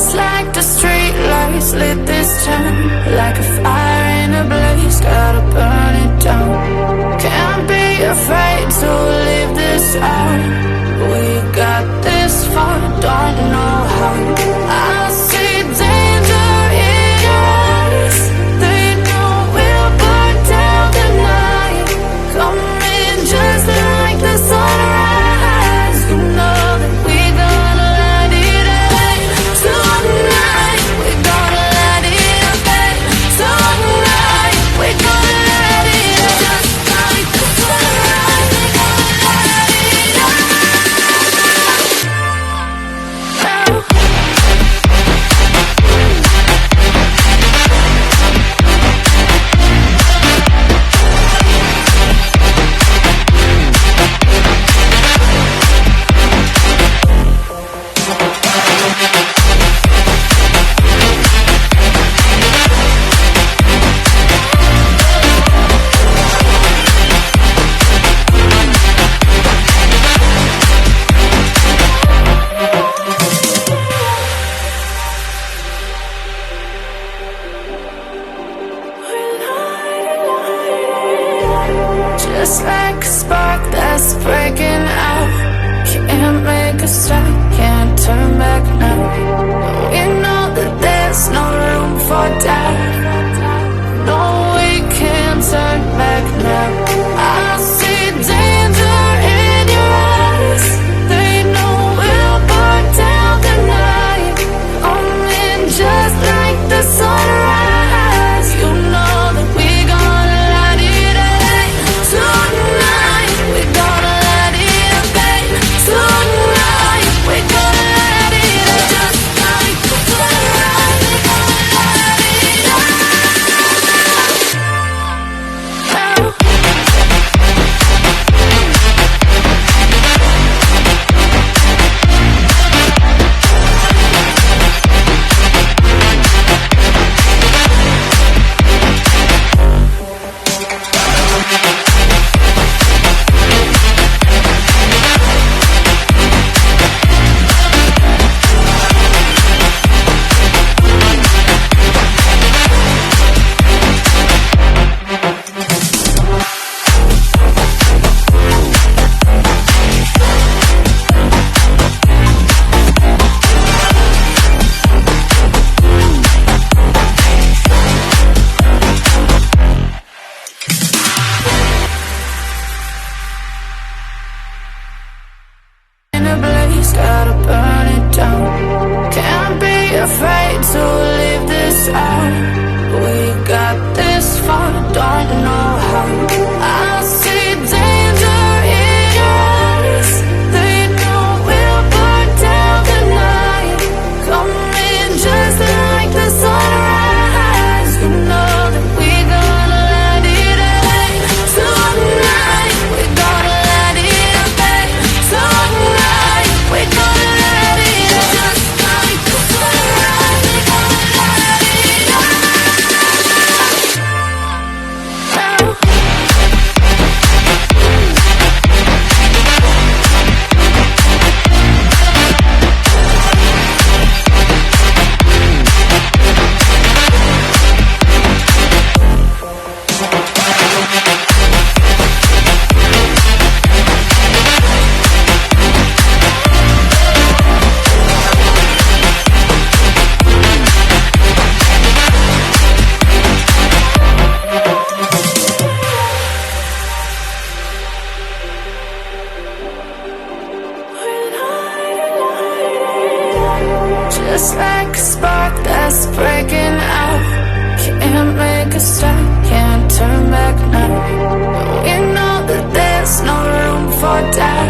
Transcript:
Just like the street lights lit this town, like a fire in a blaze, gotta burn it down. Can't be afraid to leave this out. We got this far, don't know how. I see danger in your eyes. They know we'll burn down the night. Coming just like the sunrise. You know that we gonna light it up tonight. We gonna light it up tonight. We gonna light it up just like the sunrise. We gonna light it up now. Just like a spark that's breaking out. Can't make a stop, can't turn back now. We know that there's no room for doubt. No, we can't turn back now. I see danger in your eyes. They know we'll burn down the night. Coming just like the sunrise. You know that we gonna light it up tonight. We gonna light it up tonight. We gonna light it up just like the sunrise. We gonna light it up now. In a blaze, gotta burn it down. Can't be afraid to leave this out. We got this far, don't know how. I see danger in your eyes. They know we'll burn down the night. Coming just like the sunrise. You know that we gonna light it up tonight. We gonna light it up tonight. We gonna light it up just like the sunrise. We gonna light it up now. Just like a spark that's breaking out. Can't make a stop, can't turn back now. We know that there's no room for doubt.